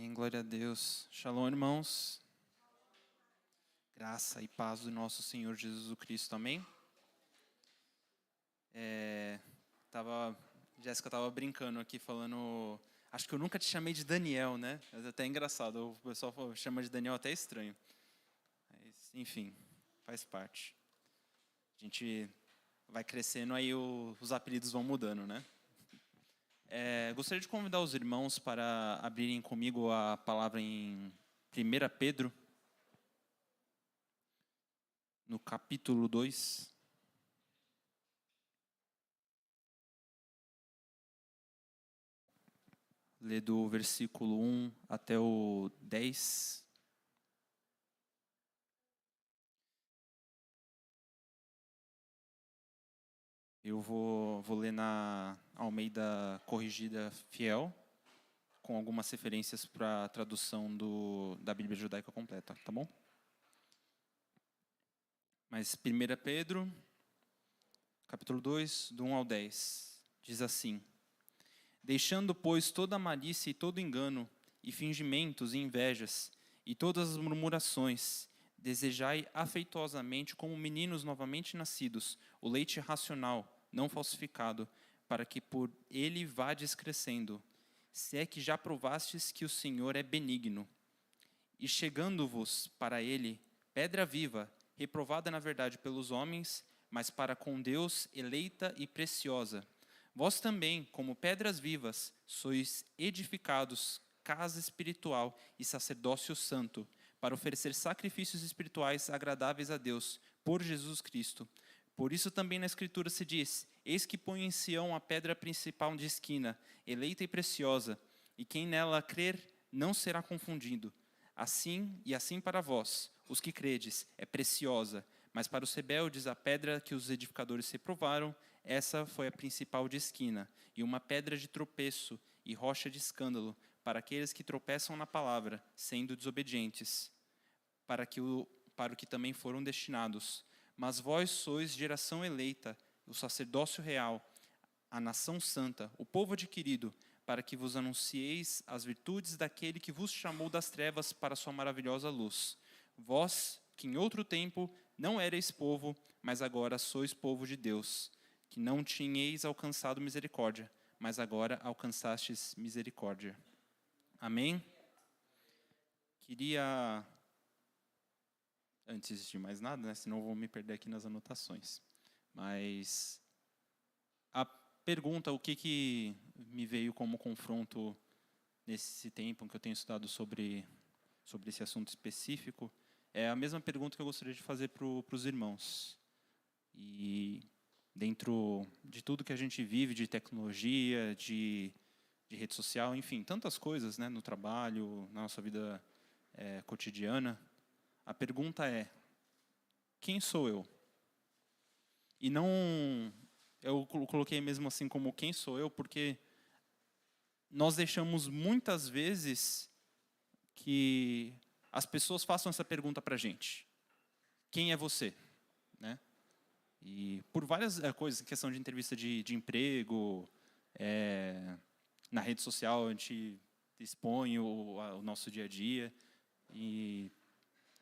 Amém, glória a Deus. Shalom, irmãos. Graça e paz do nosso Senhor Jesus Cristo, amém? Jéssica estava brincando aqui, falando... Acho que eu nunca te chamei de Daniel, né? Mas é até engraçado, o pessoal chama de Daniel até estranho. Mas, enfim, faz parte. A gente vai crescendo, aí os apelidos vão mudando, né? Gostaria de convidar os irmãos para abrirem comigo a palavra em 1 Pedro, no capítulo 2. Ler do versículo 1 até o 10. Eu vou ler na Almeida Corrigida Fiel, com algumas referências para a tradução da Bíblia Judaica completa, tá bom? Mas 1 Pedro, capítulo 2, do 1 ao 10, diz assim: Deixando, pois, toda a malícia e todo engano, e fingimentos e invejas, e todas as murmurações, desejai afetuosamente, como meninos novamente nascidos, o leite racional, não falsificado, para que por ele vades crescendo, se é que já provastes que o Senhor é benigno. E chegando-vos para ele, pedra viva, reprovada na verdade pelos homens, mas para com Deus eleita e preciosa. Vós também, como pedras vivas, sois edificados, casa espiritual e sacerdócio santo, para oferecer sacrifícios espirituais agradáveis a Deus, por Jesus Cristo. Por isso também na Escritura se diz: Eis que ponho em Sião a pedra principal de esquina, eleita e preciosa, e quem nela crer não será confundido. Assim para vós, os que credes, é preciosa, mas para os rebeldes a pedra que os edificadores reprovaram, essa foi a principal de esquina, e uma pedra de tropeço e rocha de escândalo, para aqueles que tropeçam na palavra, sendo desobedientes, para o que também foram destinados. Mas vós sois geração eleita, o sacerdócio real, a nação santa, o povo adquirido, para que vos anuncieis as virtudes daquele que vos chamou das trevas para a sua maravilhosa luz. Vós, que em outro tempo não erais povo, mas agora sois povo de Deus, que não tinhais alcançado misericórdia, mas agora alcançastes misericórdia. Amém? Queria... Antes de mais nada, né, senão eu vou me perder aqui nas anotações. Mas a pergunta, o que me veio como confronto nesse tempo em que eu tenho estudado sobre esse assunto específico, é a mesma pergunta que eu gostaria de fazer para os irmãos. E dentro de tudo que a gente vive, de tecnologia, de rede social, enfim, tantas coisas, né, no trabalho, na nossa vida cotidiana, a pergunta é: quem sou eu? E não, eu coloquei mesmo assim como quem sou eu, porque nós deixamos muitas vezes que as pessoas façam essa pergunta para a gente: quem é você? Né? E por várias coisas, questão de entrevista de emprego, na rede social a gente expõe o nosso dia a dia, e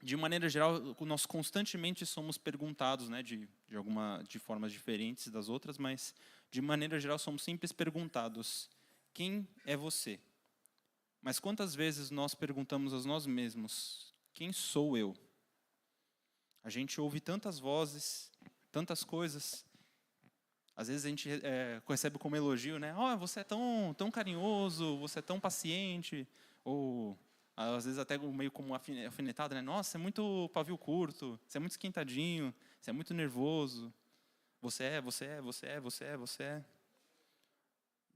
de maneira geral, nós constantemente somos perguntados, né, de formas diferentes das outras, mas de maneira geral somos sempre perguntados: quem é você? Mas quantas vezes nós perguntamos a nós mesmos: quem sou eu? A gente ouve tantas vozes, tantas coisas. Às vezes a gente recebe como elogio, né? Oh, você é tão carinhoso, você é tão paciente, ou às vezes até meio como alfinetada, né? Nossa, você é muito pavio curto, você é muito esquentadinho, você é muito nervoso, você é.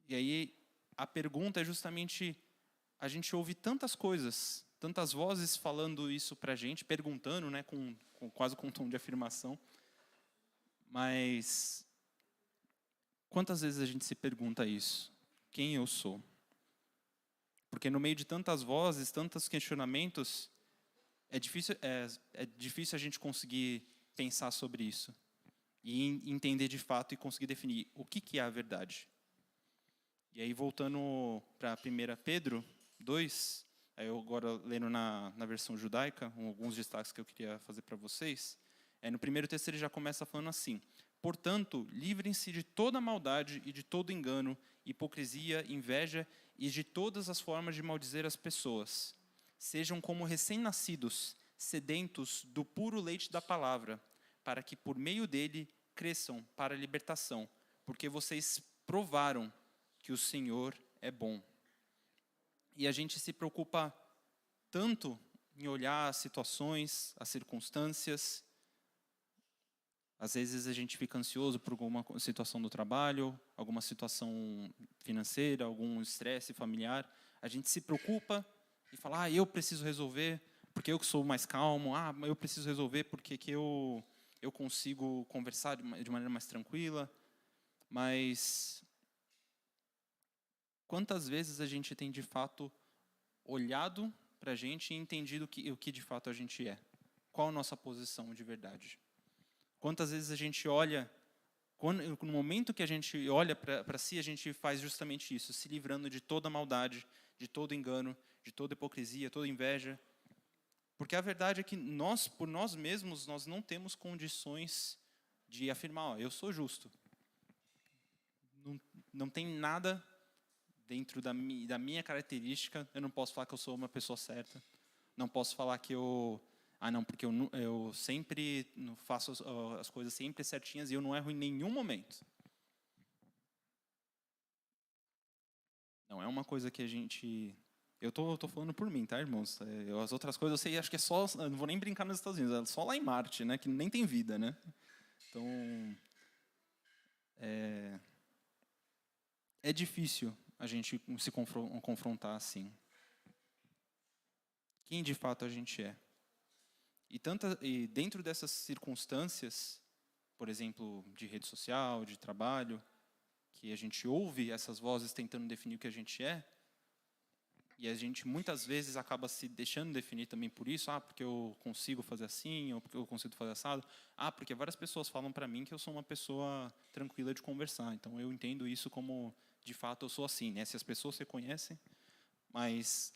E aí a pergunta é justamente, a gente ouve tantas coisas, tantas vozes falando isso pra gente, perguntando, né, quase com um tom de afirmação, mas quantas vezes a gente se pergunta isso? Quem eu sou? Porque no meio de tantas vozes, tantos questionamentos, é difícil a gente conseguir pensar sobre isso e entender de fato e conseguir definir o que é a verdade. E aí, voltando para 1 Pedro 2, eu agora lendo na versão judaica, alguns destaques que eu queria fazer para vocês, no primeiro texto ele já começa falando assim: portanto, livrem-se de toda maldade e de todo engano, hipocrisia, inveja e de todas as formas de maldizer as pessoas. Sejam como recém-nascidos, sedentos do puro leite da palavra, para que por meio dele cresçam para a libertação, porque vocês provaram que o Senhor é bom. E a gente se preocupa tanto em olhar as situações, as circunstâncias. Às vezes a gente fica ansioso por alguma situação do trabalho, alguma situação financeira, algum estresse familiar. A gente se preocupa e fala: eu preciso resolver porque eu que sou mais calmo. Eu preciso resolver porque que eu consigo conversar de maneira mais tranquila. Mas quantas vezes a gente tem de fato olhado para a gente e entendido o que de fato a gente é? Qual a nossa posição de verdade? Quantas vezes a gente olha, no momento que a gente olha para si, a gente faz justamente isso, se livrando de toda maldade, de todo engano, de toda hipocrisia, toda inveja. Porque a verdade é que nós, por nós mesmos, nós não temos condições de afirmar: eu sou justo. Não tem nada dentro da minha característica. Eu não posso falar que eu sou uma pessoa certa. Não posso falar que porque eu sempre faço as coisas sempre certinhas e eu não erro em nenhum momento. Não é uma coisa que a gente... Eu tô falando por mim, tá, irmãos? As outras coisas eu sei, acho que é só... Eu não vou nem brincar nos Estados Unidos, é só lá em Marte, né? Que nem tem vida, né? Então... É difícil a gente se confrontar assim. Quem de fato a gente é? E dentro dessas circunstâncias, por exemplo, de rede social, de trabalho, que a gente ouve essas vozes tentando definir o que a gente é, e a gente muitas vezes acaba se deixando definir também por isso, porque eu consigo fazer assim, ou porque eu consigo fazer assado, porque várias pessoas falam para mim que eu sou uma pessoa tranquila de conversar, então eu entendo isso como, de fato, eu sou assim, né? Se as pessoas se conhecem, mas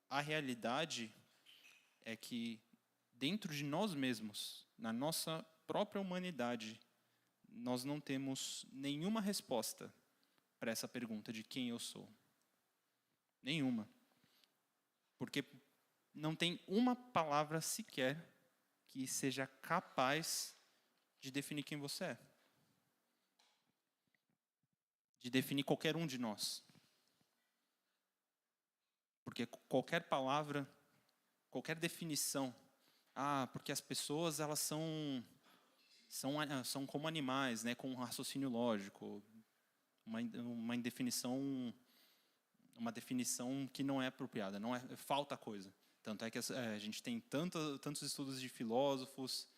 a realidade é que dentro de nós mesmos, na nossa própria humanidade, nós não temos nenhuma resposta para essa pergunta de quem eu sou. Nenhuma. Porque não tem uma palavra sequer que seja capaz de definir quem você é. De definir qualquer um de nós. Porque qualquer palavra, qualquer definição, porque as pessoas elas são como animais, né, com um raciocínio lógico, uma definição que não é apropriada, falta coisa. Tanto é que a gente tem tantos estudos de filósofos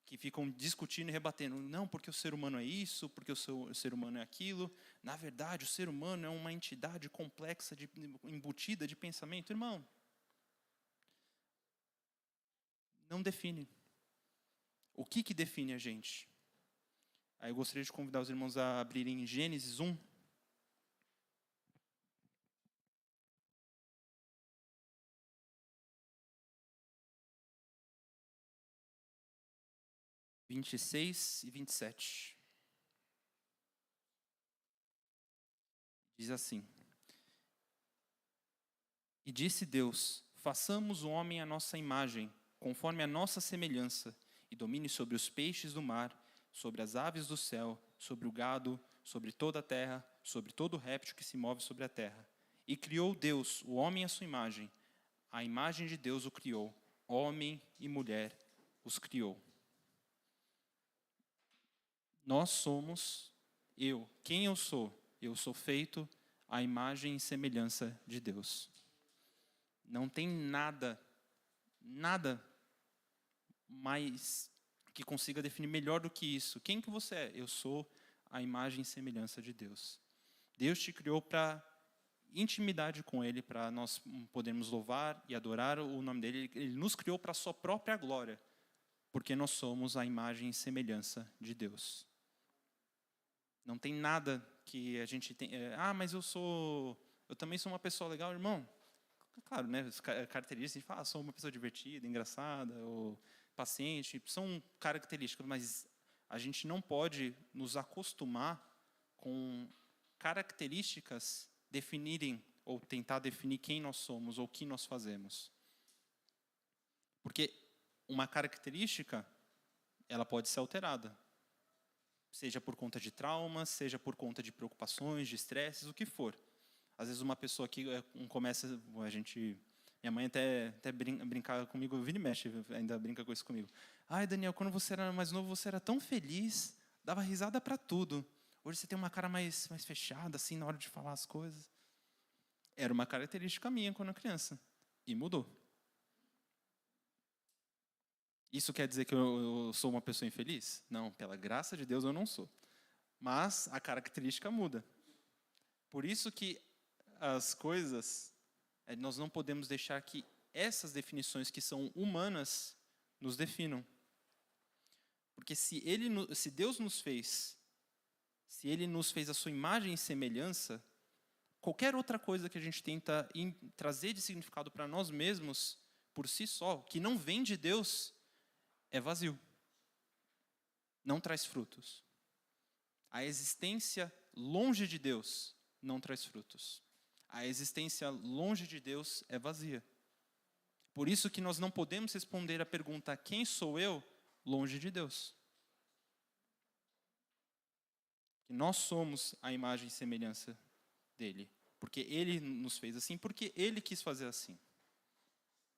que ficam discutindo e rebatendo. Não, porque o ser humano é isso, porque o ser humano é aquilo. Na verdade, o ser humano é uma entidade complexa, embutida de pensamento. Irmão, não define. O que define a gente? Aí eu gostaria de convidar os irmãos a abrirem Gênesis 1. (26) e 27. Diz assim: E disse Deus: façamos o homem à nossa imagem, conforme a nossa semelhança, e domine sobre os peixes do mar, sobre as aves do céu, sobre o gado, sobre toda a terra, sobre todo réptil que se move sobre a terra. E criou Deus o homem à sua imagem, a imagem de Deus o criou, homem e mulher os criou. Nós somos, quem eu sou? Eu sou feito à imagem e semelhança de Deus. Não tem nada mais que consiga definir melhor do que isso. Quem que você é? Eu sou a imagem e semelhança de Deus. Deus te criou para intimidade com Ele, para nós podermos louvar e adorar o nome dEle. Ele nos criou para a sua própria glória, porque nós somos a imagem e semelhança de Deus. Não tem nada que a gente tem... mas eu também sou uma pessoa legal, irmão. Claro, né, as características, a gente fala, sou uma pessoa divertida, engraçada, ou paciente, são características, mas a gente não pode nos acostumar com características definirem ou tentar definir quem nós somos ou o que nós fazemos. Porque uma característica, ela pode ser alterada. Seja por conta de traumas, seja por conta de preocupações, de estresses, o que for. Às vezes uma pessoa que começa, minha mãe até brinca comigo, vira e mexe, ainda brinca com isso comigo. Ai, Daniel, quando você era mais novo, você era tão feliz, dava risada para tudo. Hoje você tem uma cara mais fechada, assim, na hora de falar as coisas. Era uma característica minha quando eu era criança. E mudou. Isso quer dizer que eu sou uma pessoa infeliz? Não, pela graça de Deus eu não sou. Mas a característica muda. Por isso que as coisas, nós não podemos deixar que essas definições que são humanas nos definam. Porque se Deus nos fez, se Ele nos fez a sua imagem e semelhança, qualquer outra coisa que a gente tenta trazer de significado para nós mesmos, por si só, que não vem de Deus, é vazio. Não traz frutos. A existência longe de Deus não traz frutos. A existência longe de Deus é vazia. Por isso que nós não podemos responder a pergunta quem sou eu longe de Deus. Que nós somos a imagem e semelhança dele. Porque ele nos fez assim, porque ele quis fazer assim.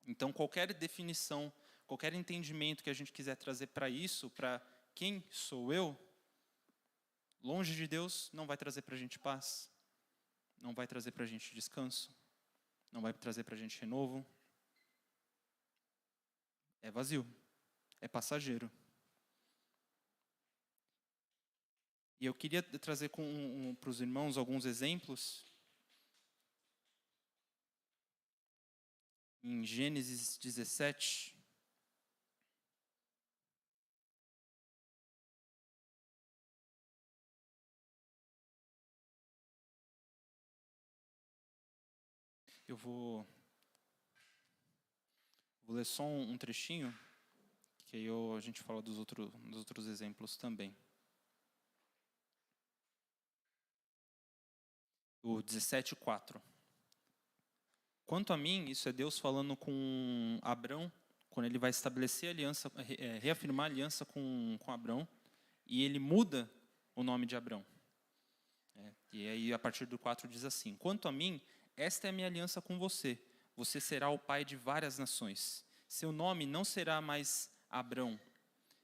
Então qualquer definição, qualquer entendimento que a gente quiser trazer para isso, para quem sou eu, longe de Deus, não vai trazer para a gente paz, não vai trazer para a gente descanso, não vai trazer para a gente renovo. É vazio, é passageiro. E eu queria trazer para os irmãos alguns exemplos. Em Gênesis 17, eu vou ler só um trechinho, que aí a gente fala dos outros exemplos também. O 17:4. Quanto a mim, isso é Deus falando com Abrão, quando ele vai estabelecer aliança, reafirmar a aliança com Abrão, e ele muda o nome de Abrão. E aí, a partir do 4, diz assim: quanto a mim, esta é a minha aliança com você. Você será o pai de várias nações. Seu nome não será mais Abrão,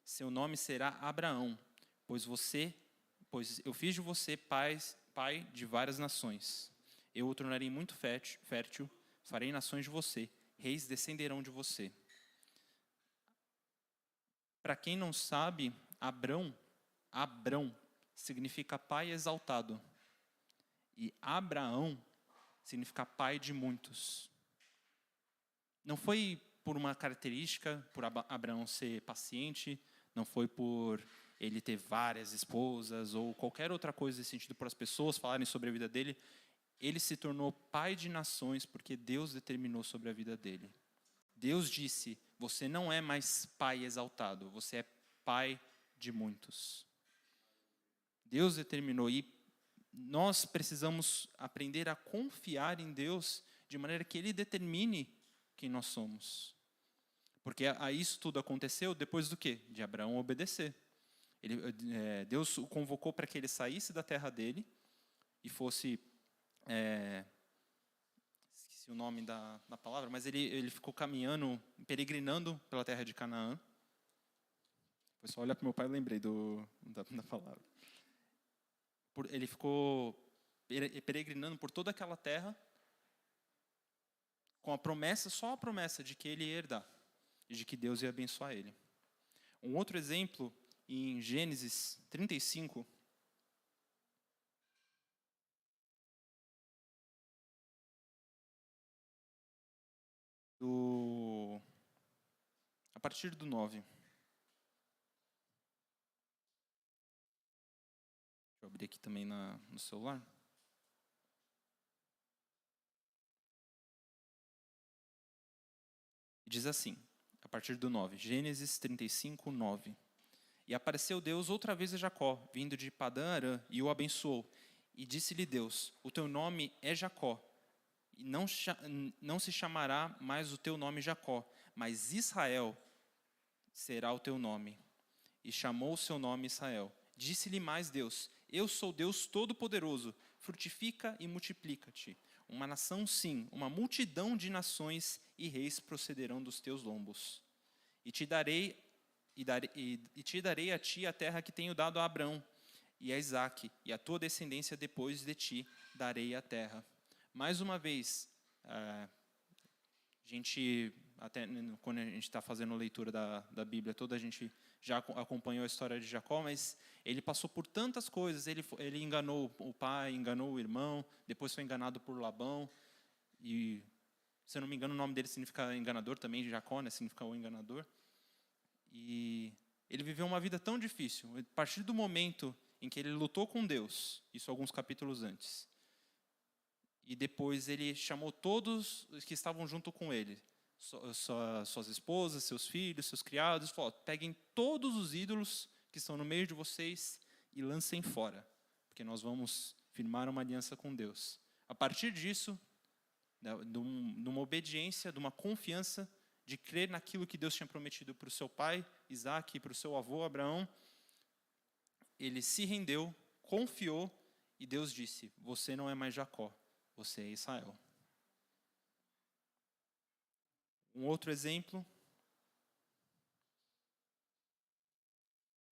seu nome será Abraão, pois eu fiz de você pai de várias nações. Eu o tornarei muito fértil, farei nações de você, reis descenderão de você. Para quem não sabe, Abrão significa pai exaltado. E Abraão significa pai de muitos. Não foi por uma característica, por Abraão ser paciente, não foi por ele ter várias esposas ou qualquer outra coisa nesse sentido, por as pessoas falarem sobre a vida dele. Ele se tornou pai de nações porque Deus determinou sobre a vida dele. Deus disse: você não é mais pai exaltado, você é pai de muitos. Deus determinou, e nós precisamos aprender a confiar em Deus de maneira que Ele determine quem nós somos. Porque isso tudo aconteceu depois do quê? De Abraão obedecer. Deus o convocou para que ele saísse da terra dele e fosse... esqueci o nome da palavra, mas ele ficou caminhando, peregrinando pela terra de Canaã. Foi só olhar para meu pai e lembrei da palavra. Ele ficou peregrinando por toda aquela terra com só a promessa de que ele ia herdar e de que Deus ia abençoar ele. Um outro exemplo, em Gênesis 35, a partir do 9. Deixa eu abrir aqui também no celular. diz assim, a partir do 9, Gênesis 35, 9. E apareceu Deus outra vez a Jacó, vindo de Padã Arã, e o abençoou. E disse-lhe Deus, o teu nome é Jacó, e não se chamará mais o teu nome Jacó, mas Israel será o teu nome. E chamou o seu nome Israel. Disse-lhe mais Deus, eu sou Deus Todo-Poderoso, frutifica e multiplica-te. Uma nação sim, uma multidão de nações e reis procederão dos teus lombos. E te darei a ti a terra que tenho dado a Abrão e a Isaque, e a tua descendência depois de ti darei a terra. Mais uma vez, a gente, até quando a gente está fazendo a leitura da Bíblia toda, a gente já acompanhou a história de Jacó, mas ele passou por tantas coisas. Ele enganou o pai, enganou o irmão, depois foi enganado por Labão. E, se eu não me engano, o nome dele significa enganador também, Jacó, né, significa o enganador. E ele viveu uma vida tão difícil. A partir do momento em que ele lutou com Deus, isso alguns capítulos antes, e depois ele chamou todos os que estavam junto com ele, suas esposas, seus filhos, seus criados, falou, peguem todos os ídolos que estão no meio de vocês e lancem fora, porque nós vamos firmar uma aliança com Deus. A partir disso, de uma obediência, de uma confiança, de crer naquilo que Deus tinha prometido para o seu pai, Isaque, e para o seu avô, Abraão, ele se rendeu, confiou, e Deus disse, você não é mais Jacó, você é Israel. Um outro exemplo,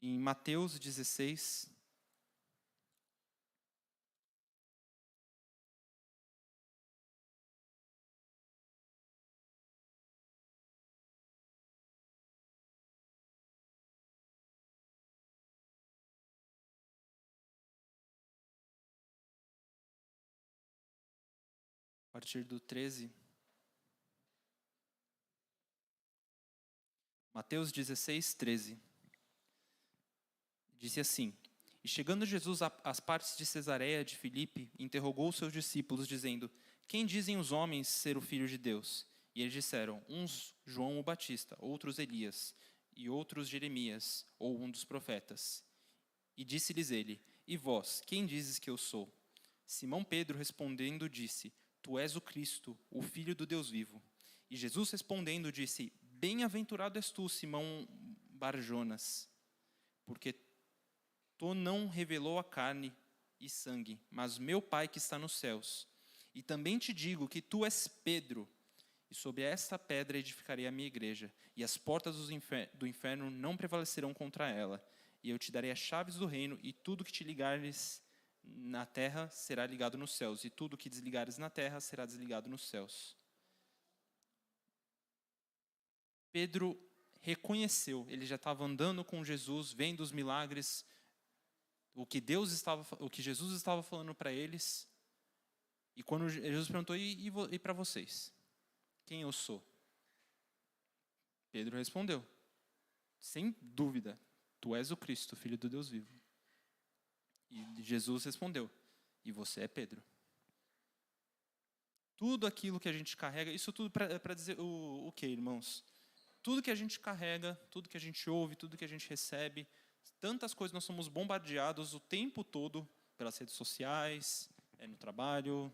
em Mateus 16, a partir do 13. Mateus 16, 13. Disse assim, e chegando Jesus às partes de Cesareia de Filipe, interrogou os seus discípulos, dizendo, quem dizem os homens ser o Filho de Deus? E eles disseram, uns João o Batista, outros Elias, e outros Jeremias, ou um dos profetas. E disse-lhes ele, e vós, quem dizes que eu sou? Simão Pedro respondendo disse, tu és o Cristo, o Filho do Deus vivo. E Jesus respondendo disse, bem-aventurado és tu, Simão Barjonas, porque tu não revelou a carne e sangue, mas meu Pai que está nos céus. E também te digo que tu és Pedro, e sobre esta pedra edificarei a minha igreja, e as portas do inferno não prevalecerão contra ela. E eu te darei as chaves do reino, e tudo que te ligares na terra será ligado nos céus, e tudo que desligares na terra será desligado nos céus. Pedro reconheceu, ele já estava andando com Jesus, vendo os milagres, o que Jesus estava falando para eles. E quando Jesus perguntou, e para vocês? Quem eu sou? Pedro respondeu, sem dúvida, tu és o Cristo, Filho do Deus vivo. E Jesus respondeu, e você é Pedro. Tudo aquilo que a gente carrega, isso tudo para dizer o que, irmãos? Tudo que a gente carrega, tudo que a gente ouve, tudo que a gente recebe, tantas coisas nós somos bombardeados o tempo todo pelas redes sociais, no trabalho,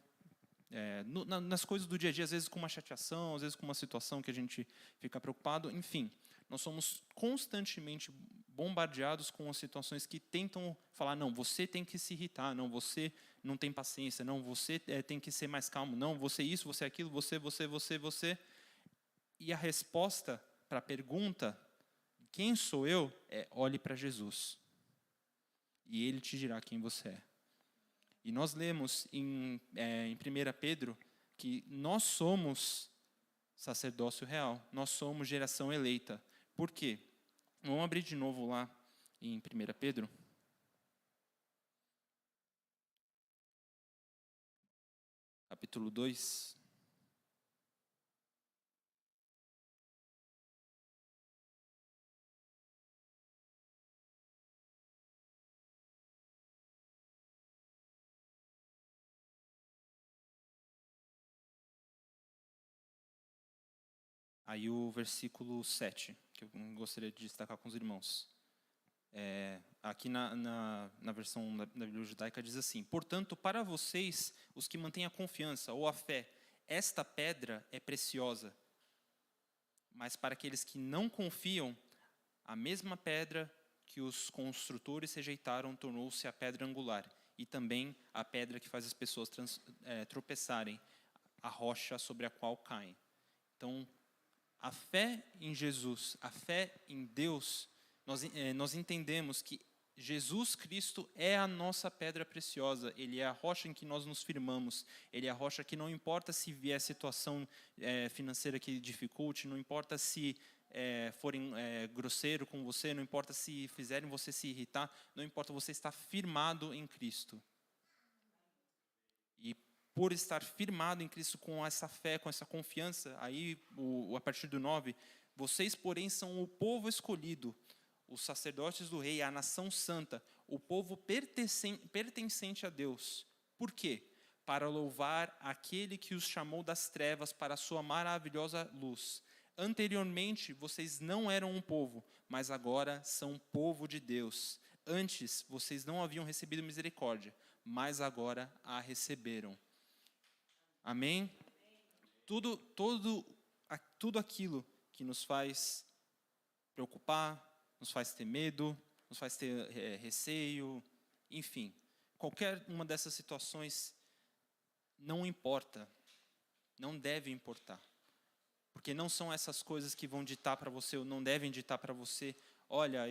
nas coisas do dia a dia, às vezes com uma chateação, às vezes com uma situação que a gente fica preocupado, enfim. Nós somos constantemente bombardeados com as situações que tentam falar, não, você tem que se irritar, não, você não tem paciência, não, você tem que ser mais calmo, não, você isso, você aquilo, você. E a resposta para a pergunta, quem sou eu? Olhe para Jesus. E Ele te dirá quem você é. E nós lemos em 1 Pedro que nós somos sacerdócio real, nós somos geração eleita. Por quê? Vamos abrir de novo lá em 1 Pedro. Capítulo 2. Aí o versículo 7, que eu gostaria de destacar com os irmãos. Aqui na versão da Bíblia judaica diz assim: portanto, para vocês, os que mantêm a confiança ou a fé, esta pedra é preciosa. Mas para aqueles que não confiam, a mesma pedra que os construtores rejeitaram tornou-se a pedra angular, e também a pedra que faz as pessoas tropeçarem, a rocha sobre a qual caem. Então, a fé em Jesus, a fé em Deus, nós entendemos que Jesus Cristo é a nossa pedra preciosa, Ele é a rocha em que nós nos firmamos, Ele é a rocha que não importa se vier situação financeira que dificulte, não importa se forem grosseiro com você, não importa se fizerem você se irritar, não importa, você está firmado em Cristo. E por estar firmado em Cristo com essa fé, com essa confiança, aí a partir do 9, vocês, porém, são o povo escolhido, os sacerdotes do rei, a nação santa, o povo pertencente a Deus. Por quê? Para louvar aquele que os chamou das trevas para a sua maravilhosa luz. Anteriormente, vocês não eram um povo, mas agora são povo de Deus. Antes, vocês não haviam recebido misericórdia, mas agora a receberam. Amém? Tudo aquilo que nos faz preocupar, nos faz ter medo, nos faz ter receio, enfim, qualquer uma dessas situações não importa, não deve importar, porque não são essas coisas que vão ditar para você, ou não devem ditar para você, olha,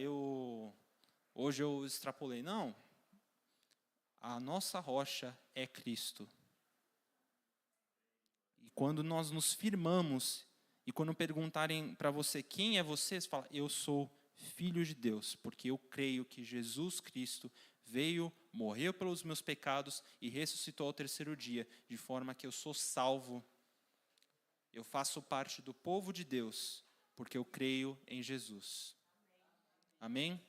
hoje eu extrapolei. Não, a nossa rocha é Cristo. E quando nós nos firmamos, e quando perguntarem para você quem é você, você fala, eu sou filho de Deus, porque eu creio que Jesus Cristo veio, morreu pelos meus pecados e ressuscitou ao terceiro dia, de forma que eu sou salvo. Eu faço parte do povo de Deus, porque eu creio em Jesus. Amém?